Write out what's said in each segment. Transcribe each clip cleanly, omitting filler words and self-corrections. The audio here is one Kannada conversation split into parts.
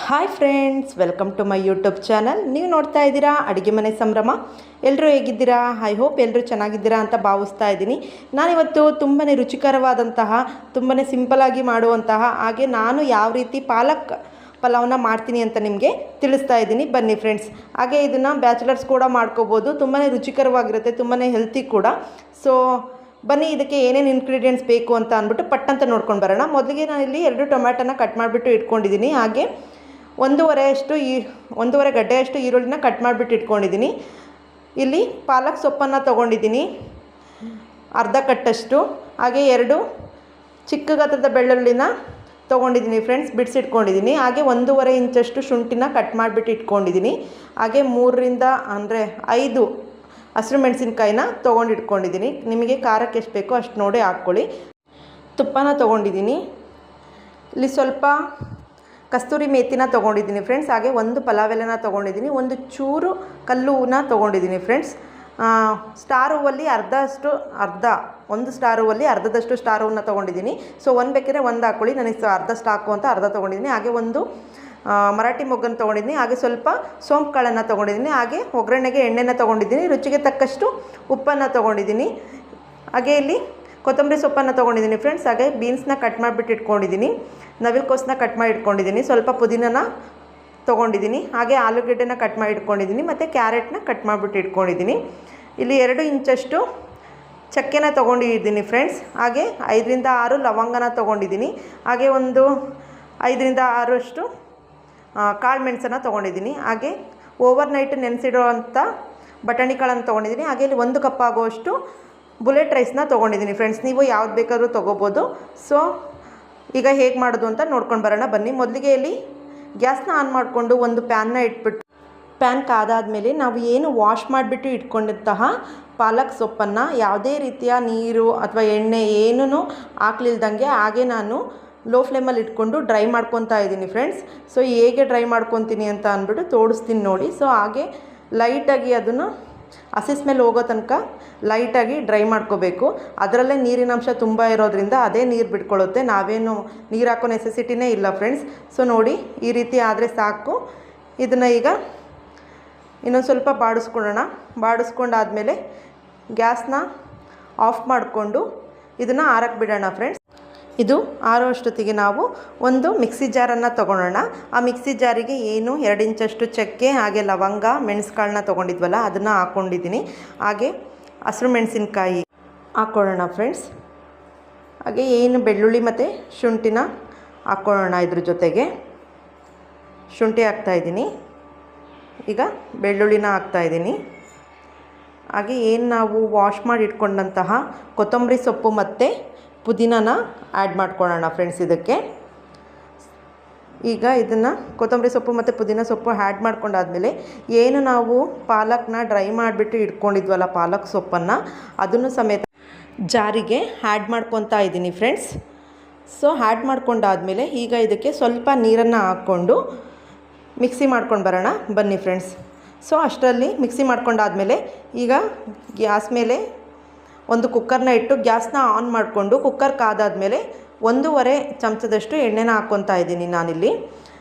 Hi friends, welcome to my YouTube channel. ನೀವು ನೋಡ್ತಾ ಇದ್ದೀರಾ ಅಡುಗೆ ಮನೆ ಸಂಭ್ರಮ. ಎಲ್ಲರೂ ಹೇಗಿದ್ದೀರಾ? ಐ ಹೋಪ್ ಎಲ್ಲರೂ ಚೆನ್ನಾಗಿದ್ದೀರಾ ಅಂತ ಭಾವಿಸ್ತಾ ಇದ್ದೀನಿ. ನಾನಿವತ್ತು ತುಂಬಾ ರುಚಿಕರವಾದಂತಹ, ತುಂಬಾ ಸಿಂಪಲಾಗಿ ಮಾಡುವಂತಹ, ಹಾಗೆ ನಾನು ಯಾವ ರೀತಿ ಪಾಲಕ್ ಪಲಾವ್ನ ಮಾಡ್ತೀನಿ ಅಂತ ನಿಮಗೆ ತಿಳಿಸ್ತಾ ಇದ್ದೀನಿ. ಬನ್ನಿ ಫ್ರೆಂಡ್ಸ್. ಹಾಗೆ ಇದನ್ನು ಬ್ಯಾಚುಲರ್ಸ್ ಕೂಡ ಮಾಡ್ಕೋಬೋದು. ತುಂಬಾ ರುಚಿಕರವಾಗಿರುತ್ತೆ, ತುಂಬಾ ಹೆಲ್ತಿ ಕೂಡ. ಸೊ ಬನ್ನಿ, ಇದಕ್ಕೆ ಏನೇನು ಇಂಗ್ರೀಡಿಯೆಂಟ್ಸ್ ಬೇಕು ಅಂತ ಅಂದ್ಬಿಟ್ಟು ಪಟ್ಟಂತ ನೋಡ್ಕೊಂಡು ಬರೋಣ. ಮೊದಲಿಗೆ ನಾನಿಲ್ಲಿ 2 ಟೊಮ್ಯಾಟೋನ ಕಟ್ ಮಾಡಿಬಿಟ್ಟು ಇಟ್ಕೊಂಡಿದ್ದೀನಿ. ಹಾಗೆ ಒಂದೂವರೆ ಗಡ್ಡೆಯಷ್ಟು ಈರುಳ್ಳಿನ ಕಟ್ ಮಾಡಿಬಿಟ್ಟು ಇಟ್ಕೊಂಡಿದ್ದೀನಿ. ಇಲ್ಲಿ ಪಾಲಕ್ ಸೊಪ್ಪನ್ನು ತೊಗೊಂಡಿದ್ದೀನಿ ಅರ್ಧ ಕಟ್ಟಷ್ಟು. ಹಾಗೆ 2 ಚಿಕ್ಕ ಗಾತ್ರದ ಬೆಳ್ಳುಳ್ಳಿನ ತೊಗೊಂಡಿದ್ದೀನಿ ಫ್ರೆಂಡ್ಸ್, ಬಿಡಿಸಿಟ್ಕೊಂಡಿದ್ದೀನಿ. ಹಾಗೆ 1.5 ಇಂಚಷ್ಟು ಶುಂಠಿನ ಕಟ್ ಮಾಡಿಬಿಟ್ಟು ಇಟ್ಕೊಂಡಿದ್ದೀನಿ. ಹಾಗೆ 5 ಹಸಿರು ಮೆಣಸಿನ್ಕಾಯಿನ ತೊಗೊಂಡು ಇಟ್ಕೊಂಡಿದ್ದೀನಿ. ನಿಮಗೆ ಖಾರಕ್ಕೆ ಎಷ್ಟು ಬೇಕೋ ಅಷ್ಟು ನೋಡಿ ಹಾಕ್ಕೊಳ್ಳಿ. ತುಪ್ಪನ ತೊಗೊಂಡಿದ್ದೀನಿ. ಇಲ್ಲಿ ಸ್ವಲ್ಪ ಕಸ್ತೂರಿ ಮೇಥಿನ ತೊಗೊಂಡಿದ್ದೀನಿ ಫ್ರೆಂಡ್ಸ್. ಹಾಗೆ 1 ಪಲಾವ್ ಎಲೆನ ತೊಗೊಂಡಿದ್ದೀನಿ. 1 ಚೂರು ಕಲ್ಲು ಹೂವನ್ನ ತೊಗೊಂಡಿದ್ದೀನಿ ಫ್ರೆಂಡ್ಸ್. ಸ್ಟಾರ್ ಹೂವಲ್ಲಿ ಒಂದು ಸ್ಟಾರ್ ಹೂವಲ್ಲಿ ಅರ್ಧದಷ್ಟು ಸ್ಟಾರ್ ಹೂವನ್ನ ತೊಗೊಂಡಿದ್ದೀನಿ. ಸೊ ಒಂದು ಬೇಕಾದ್ರೆ 1 ಹಾಕ್ಕೊಳ್ಳಿ, ನನಗೆ ಅರ್ಧ ಸ್ಟಾಕು ಅಂತ ಅರ್ಧ ತೊಗೊಂಡಿದ್ದೀನಿ. ಹಾಗೆ 1 ಮರಾಠಿ ಮೊಗ್ಗನ್ನು ತೊಗೊಂಡಿದ್ದೀನಿ. ಹಾಗೆ ಸ್ವಲ್ಪ ಸೋಂಪು ಕಾಳನ್ನು ತೊಗೊಂಡಿದ್ದೀನಿ. ಹಾಗೆ ಒಗ್ಗರಣೆಗೆ ಎಣ್ಣೆನ ತೊಗೊಂಡಿದ್ದೀನಿ. ರುಚಿಗೆ ತಕ್ಕಷ್ಟು ಉಪ್ಪನ್ನು ತೊಗೊಂಡಿದ್ದೀನಿ. ಹಾಗೆ ಇಲ್ಲಿ ಕೊತ್ತಂಬರಿ ಸೊಪ್ಪನ್ನು ತೊಗೊಂಡಿದ್ದೀನಿ ಫ್ರೆಂಡ್ಸ್. ಹಾಗೆ ಬೀನ್ಸ್ನ ಕಟ್ ಮಾಡಿಬಿಟ್ಟು ಇಟ್ಕೊಂಡಿದ್ದೀನಿ. ನವಿಲುಕೋಸನ್ನ ಕಟ್ ಮಾಡಿ ಇಟ್ಕೊಂಡಿದ್ದೀನಿ. ಸ್ವಲ್ಪ ಪುದೀನನ ತೊಗೊಂಡಿದ್ದೀನಿ. ಹಾಗೆ ಆಲೂಗಡ್ಡೆನ ಕಟ್ ಮಾಡಿ ಇಟ್ಕೊಂಡಿದ್ದೀನಿ. ಮತ್ತು ಕ್ಯಾರೆಟ್ನ ಕಟ್ ಮಾಡಿಬಿಟ್ಟು ಇಟ್ಕೊಂಡಿದ್ದೀನಿ. ಇಲ್ಲಿ 2 ಇಂಚಷ್ಟು ಚಕ್ಕೆನ ತೊಗೊಂಡಿದ್ದೀನಿ ಫ್ರೆಂಡ್ಸ್. ಹಾಗೆ 5ರಿಂದ 6 ಲವಂಗನ ತೊಗೊಂಡಿದ್ದೀನಿ. ಹಾಗೆ 5ರಿಂದ 6 ಅಷ್ಟು ಕಾಳು ಮೆಣಸನ್ನು ತೊಗೊಂಡಿದ್ದೀನಿ. ಹಾಗೆ ಓವರ್ನೈಟ್ ನೆನೆಸಿಡೋವಂಥ ಬಟಾಣಿ ಕಾಳನ್ನು ತೊಗೊಂಡಿದ್ದೀನಿ. ಹಾಗೆ ಇಲ್ಲಿ 1 ಕಪ್ ಆಗುವಷ್ಟು ಬುಲೆಟ್ ರೈಸ್ನ ತೊಗೊಂಡಿದ್ದೀನಿ ಫ್ರೆಂಡ್ಸ್. ನೀವು ಯಾವ್ದು ಬೇಕಾದ್ರೂ ತೊಗೋಬೋದು. ಸೊ ಈಗ ಹೇಗೆ ಮಾಡೋದು ಅಂತ ನೋಡ್ಕೊಂಡು ಬರೋಣ ಬನ್ನಿ. ಮೊದಲಿಗೆ ಇಲ್ಲಿ ಗ್ಯಾಸ್ನ ಆನ್ ಮಾಡಿಕೊಂಡು ಒಂದು ಪ್ಯಾನ್ನ ಇಟ್ಬಿಟ್ಟು, ಪ್ಯಾನ್ ಕಾದಾದಮೇಲೆ ನಾವು ಏನು ವಾಶ್ ಮಾಡಿಬಿಟ್ಟು ಇಟ್ಕೊಂಡಿದ್ದಂತಹ ಪಾಲಕ್ ಸೊಪ್ಪನ್ನು ಯಾವುದೇ ರೀತಿಯ ನೀರು ಅಥವಾ ಎಣ್ಣೆ ಏನೂ ಹಾಕ್ಲಿಲ್ದಂಗೆ ಹಾಗೆ ನಾನು ಲೋ ಫ್ಲೇಮಲ್ಲಿ ಇಟ್ಕೊಂಡು ಡ್ರೈ ಮಾಡ್ಕೊತಾ ಇದ್ದೀನಿ ಫ್ರೆಂಡ್ಸ್. ಸೊ ಹೇಗೆ ಡ್ರೈ ಮಾಡ್ಕೊತೀನಿ ಅಂತ ಅಂದ್ಬಿಟ್ಟು ತೋರಿಸ್ತೀನಿ ನೋಡಿ. ಸೊ ಹಾಗೆ ಲೈಟಾಗಿ ಅದನ್ನು ಹಸಿ ಸ್ಮೆಲ್ ಹೋಗೋ ತನಕ ಲೈಟಾಗಿ ಡ್ರೈ ಮಾಡ್ಕೋಬೇಕು. ಅದರಲ್ಲೇ ನೀರಿನಾಂಶ ತುಂಬ ಇರೋದ್ರಿಂದ ಅದೇ ನೀರು ಬಿಟ್ಕೊಳ್ಳುತ್ತೆ. ನಾವೇನು ನೀರು ಹಾಕೋ ನೆಸೆಸಿಟಿನೇ ಇಲ್ಲ ಫ್ರೆಂಡ್ಸ್. ಸೊ ನೋಡಿ, ಈ ರೀತಿ ಆದರೆ ಸಾಕು. ಇದನ್ನು ಈಗ ಇನ್ನೊಂದು ಸ್ವಲ್ಪ ಬಾಡಿಸ್ಕೊಂಡಾದಮೇಲೆ ಗ್ಯಾಸ್ನ ಆಫ್ ಮಾಡಿಕೊಂಡು ಇದನ್ನು ಆರಕ್ಕೆ ಬಿಡೋಣ ಫ್ರೆಂಡ್ಸ್. ಇದು ಆರೋಷ್ಟೊತ್ತಿಗೆ ನಾವು ಒಂದು ಮಿಕ್ಸಿ ಜಾರನ್ನು ತೊಗೊಳ್ಳೋಣ. ಆ ಮಿಕ್ಸಿ ಜಾರಿಗೆ 2 ಇಂಚಷ್ಟು ಚಕ್ಕೆ, ಹಾಗೆ ಲವಂಗ, ಮೆಣಸುಕಾಳನ್ನ ತೊಗೊಂಡಿದ್ವಲ್ಲ ಅದನ್ನು ಹಾಕ್ಕೊಂಡಿದ್ದೀನಿ. ಹಾಗೆ ಹಸಿರು ಮೆಣಸಿನ್ಕಾಯಿ ಹಾಕ್ಕೊಳ್ಳೋಣ ಫ್ರೆಂಡ್ಸ್. ಹಾಗೆ ಬೆಳ್ಳುಳ್ಳಿ ಮತ್ತು ಶುಂಠಿನ ಹಾಕ್ಕೊಳ್ಳೋಣ. ಇದ್ರ ಜೊತೆಗೆ ಶುಂಠಿ ಹಾಕ್ತಾಯಿದ್ದೀನಿ. ಈಗ ಬೆಳ್ಳುಳ್ಳಿನ ಹಾಕ್ತಾಯಿದ್ದೀನಿ. ಹಾಗೆ ನಾವು ವಾಶ್ ಮಾಡಿ ಇಟ್ಕೊಂಡಂತಹ ಕೊತ್ತಂಬರಿ ಸೊಪ್ಪು ಮತ್ತು ಪುದೀನನ ಆ್ಯಡ್ ಮಾಡ್ಕೊಳ್ಳೋಣ ಫ್ರೆಂಡ್ಸ್ ಇದಕ್ಕೆ. ಈಗ ಇದನ್ನು ಕೊತ್ತಂಬರಿ ಸೊಪ್ಪು ಮತ್ತು ಪುದೀನ ಸೊಪ್ಪು ಆ್ಯಡ್ ಮಾಡ್ಕೊಂಡಾದಮೇಲೆ ನಾವು ಪಾಲಕ್ನ ಡ್ರೈ ಮಾಡಿಬಿಟ್ಟು ಇಟ್ಕೊಂಡಿದ್ವಲ್ಲ ಪಾಲಕ್ ಸೊಪ್ಪನ್ನು, ಅದನ್ನು ಸಮೇತ ಜಾರಿಗೆ ಆ್ಯಡ್ ಮಾಡ್ಕೊತಾ ಇದ್ದೀನಿ ಫ್ರೆಂಡ್ಸ್. ಸೊ ಆ್ಯಡ್ ಮಾಡ್ಕೊಂಡಾದಮೇಲೆ ಈಗ ಇದಕ್ಕೆ ಸ್ವಲ್ಪ ನೀರನ್ನು ಹಾಕ್ಕೊಂಡು ಮಿಕ್ಸಿ ಮಾಡ್ಕೊಂಡು ಬರೋಣ ಬನ್ನಿ ಫ್ರೆಂಡ್ಸ್. ಸೊ ಅಷ್ಟರಲ್ಲಿ ಮಿಕ್ಸಿ ಮಾಡ್ಕೊಂಡಾದಮೇಲೆ ಈಗ ಗ್ಯಾಸ್ ಮೇಲೆ ಒಂದು ಕುಕ್ಕರ್ನ ಇಟ್ಟು ಗ್ಯಾಸ್ನ ಆನ್ ಮಾಡಿಕೊಂಡು ಕುಕ್ಕರ್ ಕಾದಾದಮೇಲೆ 1.5 ಚಮಚದಷ್ಟು ಎಣ್ಣೆನ ಹಾಕ್ಕೊತಾ ಇದ್ದೀನಿ ನಾನಿಲ್ಲಿ.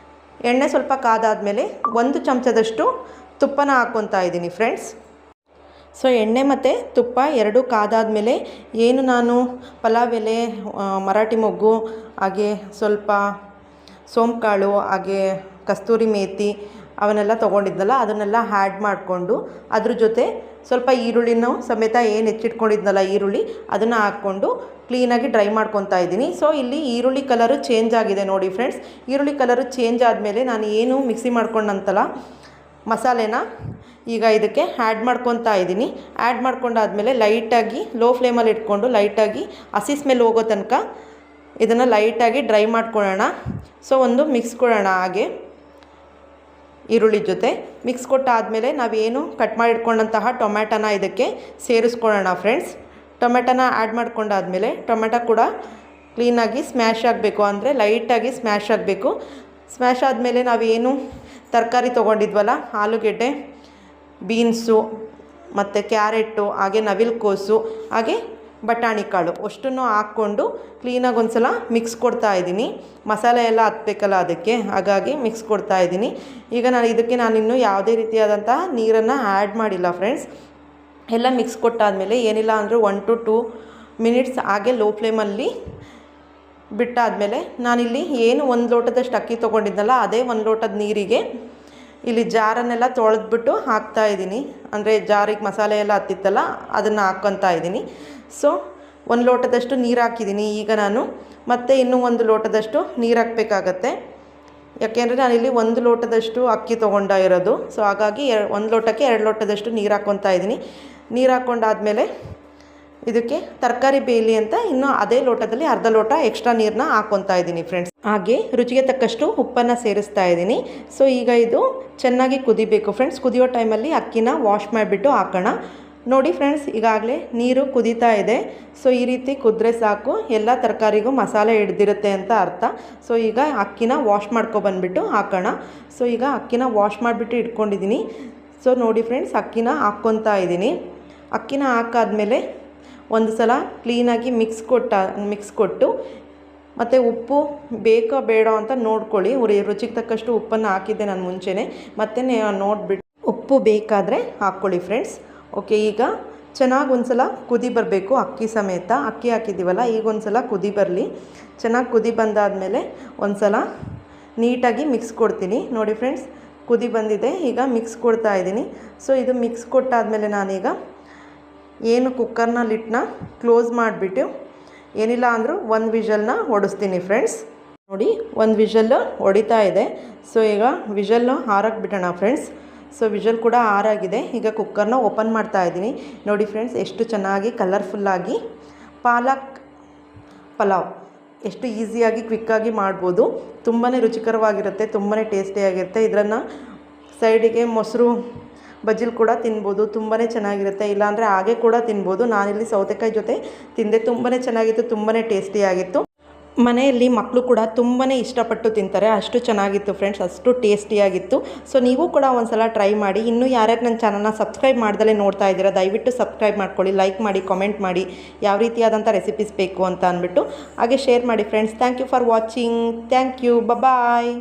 ಎಣ್ಣೆ ಸ್ವಲ್ಪ ಕಾದಾದಮೇಲೆ 1 ಚಮಚದಷ್ಟು ತುಪ್ಪನ ಹಾಕ್ಕೊತಾ ಇದ್ದೀನಿ ಫ್ರೆಂಡ್ಸ್. ಸೊ ಎಣ್ಣೆ ಮತ್ತು ತುಪ್ಪ 2 ಕಾದಾದಮೇಲೆ ನಾನು ಪಲಾವ್ ಎಲೆ, ಮರಾಠಿ ಮೊಗ್ಗು, ಹಾಗೆ ಸ್ವಲ್ಪ ಸೋಂಪು ಕಾಳು, ಹಾಗೆ ಕಸ್ತೂರಿ ಮೇಥಿ ಅವನ್ನೆಲ್ಲ ತೊಗೊಂಡಿದ್ನಲ್ಲ ಅದನ್ನೆಲ್ಲ ಆ್ಯಡ್ ಮಾಡಿಕೊಂಡು ಅದ್ರ ಜೊತೆ ಸ್ವಲ್ಪ ಈರುಳ್ಳಿನೂ ಸಮೇತ ಹೆಚ್ಚಿಟ್ಕೊಂಡಿದ್ನಲ್ಲ ಈರುಳ್ಳಿ ಅದನ್ನು ಹಾಕ್ಕೊಂಡು ಕ್ಲೀನಾಗಿ ಡ್ರೈ ಮಾಡ್ಕೊತಾ ಇದ್ದೀನಿ. ಸೊ ಇಲ್ಲಿ ಈರುಳ್ಳಿ ಕಲರು ಚೇಂಜ್ ಆಗಿದೆ ನೋಡಿ ಫ್ರೆಂಡ್ಸ್. ಈರುಳ್ಳಿ ಕಲರು ಚೇಂಜ್ ಆದಮೇಲೆ ನಾನು ಮಿಕ್ಸಿ ಮಾಡ್ಕೊಂಡಂತಲ್ಲ ಮಸಾಲೆನ ಈಗ ಇದಕ್ಕೆ ಆ್ಯಡ್ ಮಾಡ್ಕೊತಾ ಇದ್ದೀನಿ. ಆ್ಯಡ್ ಮಾಡ್ಕೊಂಡಾದಮೇಲೆ ಲೈಟಾಗಿ ಲೋ ಫ್ಲೇಮಲ್ಲಿ ಇಟ್ಕೊಂಡು ಲೈಟಾಗಿ ಹಸಿ ಸ್ಮೆಲ್ ಹೋಗೋ ತನಕ ಇದನ್ನು ಲೈಟಾಗಿ ಡ್ರೈ ಮಾಡ್ಕೊಳ್ಳೋಣ. ಸೊ ಒಂದು ಮಿಕ್ಸ್ ಕೊಡೋಣ. ಹಾಗೆ ಈರುಳ್ಳಿ ಜೊತೆ ಮಿಕ್ಸ್ ಕೊಟ್ಟಾದಮೇಲೆ ನಾವೇನು ಕಟ್ ಮಾಡಿ ಇಟ್ಕೊಂಡಂತಹ ಟೊಮ್ಯಾಟೋನ ಇದಕ್ಕೆ ಸೇರಿಸ್ಕೊಳ್ಳೋಣ ಫ್ರೆಂಡ್ಸ್. ಟೊಮೆಟೊನ ಆ್ಯಡ್ ಮಾಡ್ಕೊಂಡಾದಮೇಲೆ ಟೊಮೆಟೊ ಕೂಡ ಕ್ಲೀನಾಗಿ ಸ್ಮ್ಯಾಶ್ ಆಗಬೇಕು, ಅಂದರೆ ಲೈಟಾಗಿ ಸ್ಮ್ಯಾಶ್ ಆಗಬೇಕು. ಸ್ಮ್ಯಾಶ್ ಆದಮೇಲೆ ನಾವೇನು ತರಕಾರಿ ತೊಗೊಂಡಿದ್ವಲ್ಲ, ಆಲೂಗೆಡ್ಡೆ, ಬೀನ್ಸು ಮತ್ತು ಕ್ಯಾರೆಟು, ಹಾಗೆ ನವಿಲುಕೋಸು, ಹಾಗೆ ಬಟಾಣಿ ಕಾಳು ಅಷ್ಟನ್ನು ಹಾಕ್ಕೊಂಡು ಕ್ಲೀನಾಗಿ ಒಂದು ಸಲ ಮಿಕ್ಸ್ ಕೊಡ್ತಾಯಿದ್ದೀನಿ. ಮಸಾಲೆ ಎಲ್ಲ ಹತ್ತಬೇಕಲ್ಲ ಅದಕ್ಕೆ, ಹಾಗಾಗಿ ಮಿಕ್ಸ್ ಕೊಡ್ತಾಯಿದ್ದೀನಿ. ಈಗ ಇದಕ್ಕೆ ನಾನಿನ್ನೂ ಯಾವುದೇ ರೀತಿಯಾದಂತಹ ನೀರನ್ನು ಆ್ಯಡ್ ಮಾಡಿಲ್ಲ ಫ್ರೆಂಡ್ಸ್. ಎಲ್ಲ ಮಿಕ್ಸ್ ಕೊಟ್ಟಾದಮೇಲೆ ಏನಿಲ್ಲ ಅಂದರೂ 1 to 2 ಮಿನಿಟ್ಸ್ ಹಾಗೆ ಲೋ ಫ್ಲೇಮಲ್ಲಿ ಬಿಟ್ಟಾದಮೇಲೆ ನಾನಿಲ್ಲಿ ಏನು 1 ಲೋಟದಷ್ಟು ಅಕ್ಕಿ ತೊಗೊಂಡಿದ್ನಲ್ಲ ಅದೇ 1 ಲೋಟದ ನೀರಿಗೆ ಇಲ್ಲಿ ಜಾರನ್ನೆಲ್ಲ ತೊಳೆದ್ಬಿಟ್ಟು ಹಾಕ್ತಾಯಿದ್ದೀನಿ. ಅಂದರೆ ಜಾರಿಗೆ ಮಸಾಲೆ ಎಲ್ಲ ಹತ್ತಿತ್ತಲ್ಲ ಅದನ್ನು ಹಾಕ್ಕೊತಾ ಇದ್ದೀನಿ. ಸೊ 1 ಲೋಟದಷ್ಟು ನೀರು ಹಾಕಿದ್ದೀನಿ. ಈಗ ನಾನು ಮತ್ತೆ ಇನ್ನೂ 1 ಲೋಟದಷ್ಟು ನೀರು ಹಾಕಬೇಕಾಗತ್ತೆ. ಯಾಕೆಂದರೆ ನಾನಿಲ್ಲಿ 1 ಲೋಟದಷ್ಟು ಅಕ್ಕಿ ತೊಗೊಂಡಿರೋದು. ಸೊ ಹಾಗಾಗಿ 1 ಲೋಟಕ್ಕೆ 2 ಲೋಟದಷ್ಟು ನೀರು ಹಾಕ್ಕೊತಾ ಇದ್ದೀನಿ. ನೀರು ಹಾಕ್ಕೊಂಡಾದಮೇಲೆ ಇದಕ್ಕೆ ತರಕಾರಿ ಬೇಯಲಿ ಅಂತ ಇನ್ನೂ ಅದೇ ಲೋಟದಲ್ಲಿ ಅರ್ಧ ಲೋಟ ಎಕ್ಸ್ಟ್ರಾ ನೀರನ್ನ ಹಾಕ್ಕೊತಾ ಇದ್ದೀನಿ ಫ್ರೆಂಡ್ಸ್. ಹಾಗೆ ರುಚಿಗೆ ತಕ್ಕಷ್ಟು ಉಪ್ಪನ್ನು ಸೇರಿಸ್ತಾ ಇದ್ದೀನಿ. ಸೊ ಈಗ ಇದು ಚೆನ್ನಾಗಿ ಕುದಿಬೇಕು ಫ್ರೆಂಡ್ಸ್. ಕುದಿಯೋ ಟೈಮಲ್ಲಿ ಅಕ್ಕಿನ ವಾಶ್ ಮಾಡಿಬಿಟ್ಟು ಹಾಕೋಣ. ನೋಡಿ ಫ್ರೆಂಡ್ಸ್, ಈಗಾಗಲೇ ನೀರು ಕುದೀತಾ ಇದೆ. ಸೊ ಈ ರೀತಿ ಕುದ್ರೆ ಸಾಕು, ಎಲ್ಲ ತರಕಾರಿಗೂ ಮಸಾಲೆ ಹಿಡ್ದಿರುತ್ತೆ ಅಂತ ಅರ್ಥ. ಸೊ ಈಗ ಅಕ್ಕಿನ ವಾಶ್ ಮಾಡ್ಕೊಬಂದ್ಬಿಟ್ಟು ಹಾಕೋಣ. ಸೊ ಈಗ ಅಕ್ಕಿನ ವಾಶ್ ಮಾಡಿಬಿಟ್ಟು ಇಟ್ಕೊಂಡಿದ್ದೀನಿ. ಸೊ ನೋಡಿ ಫ್ರೆಂಡ್ಸ್, ಅಕ್ಕಿನ ಹಾಕ್ಕೊತಾ ಇದ್ದೀನಿ. ಅಕ್ಕಿನ ಹಾಕಾದ್ಮೇಲೆ ಒಂದು ಸಲ ಕ್ಲೀನಾಗಿ ಮಿಕ್ಸ್ ಕೊಟ್ಟು ಮತ್ತು ಉಪ್ಪು ಬೇಕೋ ಬೇಡ ಅಂತ ನೋಡ್ಕೊಳ್ಳಿ. ರುಚಿಗೆ ತಕ್ಕಷ್ಟು ಉಪ್ಪನ್ನು ಹಾಕಿದ್ದೆ ನಾನು ಮುಂಚೆನೇ, ಮತ್ತೆ ನೋಡಿಬಿಟ್ಟು ಉಪ್ಪು ಬೇಕಾದರೆ ಹಾಕ್ಕೊಳ್ಳಿ ಫ್ರೆಂಡ್ಸ್. ಓಕೆ, ಈಗ ಚೆನ್ನಾಗಿ ಒಂದು ಸಲ ಕುದಿ ಬರಬೇಕು. ಅಕ್ಕಿ ಸಮೇತ ಅಕ್ಕಿ ಹಾಕಿದ್ದೀವಲ್ಲ, ಈಗ ಒಂದು ಸಲ ಕುದಿ ಬರಲಿ. ಚೆನ್ನಾಗಿ ಕುದಿ ಬಂದಾದಮೇಲೆ ಒಂದು ಸಲ ನೀಟಾಗಿ ಮಿಕ್ಸ್ ಕೊಡ್ತೀನಿ. ನೋಡಿ ಫ್ರೆಂಡ್ಸ್, ಕುದಿ ಬಂದಿದೆ. ಈಗ ಮಿಕ್ಸ್ ಕೊಡ್ತಾ ಇದ್ದೀನಿ. ಸೊ ಇದು ಮಿಕ್ಸ್ ಕೊಟ್ಟಾದಮೇಲೆ ನಾನೀಗ ಏನು ಕುಕ್ಕರ್ನ ಲಿಡ್ನ ಕ್ಲೋಸ್ ಮಾಡಿಬಿಟ್ಟು ಏನಿಲ್ಲ ಅಂದರೂ 1 ವಿಷಲ್ನ ಹೊಡಿಸ್ತೀನಿ ಫ್ರೆಂಡ್ಸ್. ನೋಡಿ 1 ವಿಷಲ್ಲು ಹೊಡಿತಾ ಇದೆ. ಸೊ ಈಗ ವಿಷಲ್ಲು ಹಾರಕ್ಕೆ ಬಿಡೋಣ ಫ್ರೆಂಡ್ಸ್. ಸೊ ವಿಷಲ್ ಕೂಡ ಆರಾಗಿದೆ. ಈಗ ಕುಕ್ಕರ್ನ ಓಪನ್ ಮಾಡ್ತಾ ಇದ್ದೀನಿ. ನೋಡಿ ಫ್ರೆಂಡ್ಸ್, ಎಷ್ಟು ಚೆನ್ನಾಗಿ ಕಲರ್ಫುಲ್ಲಾಗಿ ಪಾಲಕ್ ಪಲಾವ್ ಎಷ್ಟು ಈಸಿಯಾಗಿ ಕ್ವಿಕ್ಕಾಗಿ ಮಾಡ್ಬೋದು. ತುಂಬಾ ರುಚಿಕರವಾಗಿರುತ್ತೆ, ತುಂಬಾ ಟೇಸ್ಟಿಯಾಗಿರುತ್ತೆ. ಇದನ್ನು ಸೈಡಿಗೆ ಮೊಸರು ಬಜ್ಜಿಲ್ ಕೂಡ ತಿನ್ಬೋದು, ತುಂಬಾ ಚೆನ್ನಾಗಿರುತ್ತೆ. ಇಲ್ಲಾಂದರೆ ಹಾಗೆ ಕೂಡ ತಿನ್ಬೋದು. ನಾನಿಲ್ಲಿ ಸೌತೆಕಾಯಿ ಜೊತೆ ತಿಂದೆ, ತುಂಬಾ ಚೆನ್ನಾಗಿತ್ತು, ತುಂಬಾ ಟೇಸ್ಟಿಯಾಗಿತ್ತು. ಮನೆಯಲ್ಲಿ ಮಕ್ಕಳು ಕೂಡ ತುಂಬಾ ಇಷ್ಟಪಟ್ಟು ತಿಂತಾರೆ, ಅಷ್ಟು ಚೆನ್ನಾಗಿತ್ತು ಫ್ರೆಂಡ್ಸ್, ಅಷ್ಟು ಟೇಸ್ಟಿಯಾಗಿತ್ತು. ಸೊ ನೀವು ಕೂಡ ಒಂದು ಸಲ ಟ್ರೈ ಮಾಡಿ. ಇನ್ನೂ ಯಾರ್ಯಾರು ನನ್ನ ಚಾನಲ್ನ ಸಬ್ಸ್ಕ್ರೈಬ್ ಮಾಡ್ದಲೇ ನೋಡ್ತಾ ಇದ್ದೀರಾ, ದಯವಿಟ್ಟು ಸಬ್ಸ್ಕ್ರೈಬ್ ಮಾಡ್ಕೊಳ್ಳಿ, ಲೈಕ್ ಮಾಡಿ, ಕಾಮೆಂಟ್ ಮಾಡಿ ಯಾವ ರೀತಿಯಾದಂಥ ರೆಸಿಪೀಸ್ ಬೇಕು ಅಂತ ಅಂದ್ಬಿಟ್ಟು. ಹಾಗೆ ಶೇರ್ ಮಾಡಿ friends. Thank you for watching. Thank you. Bye.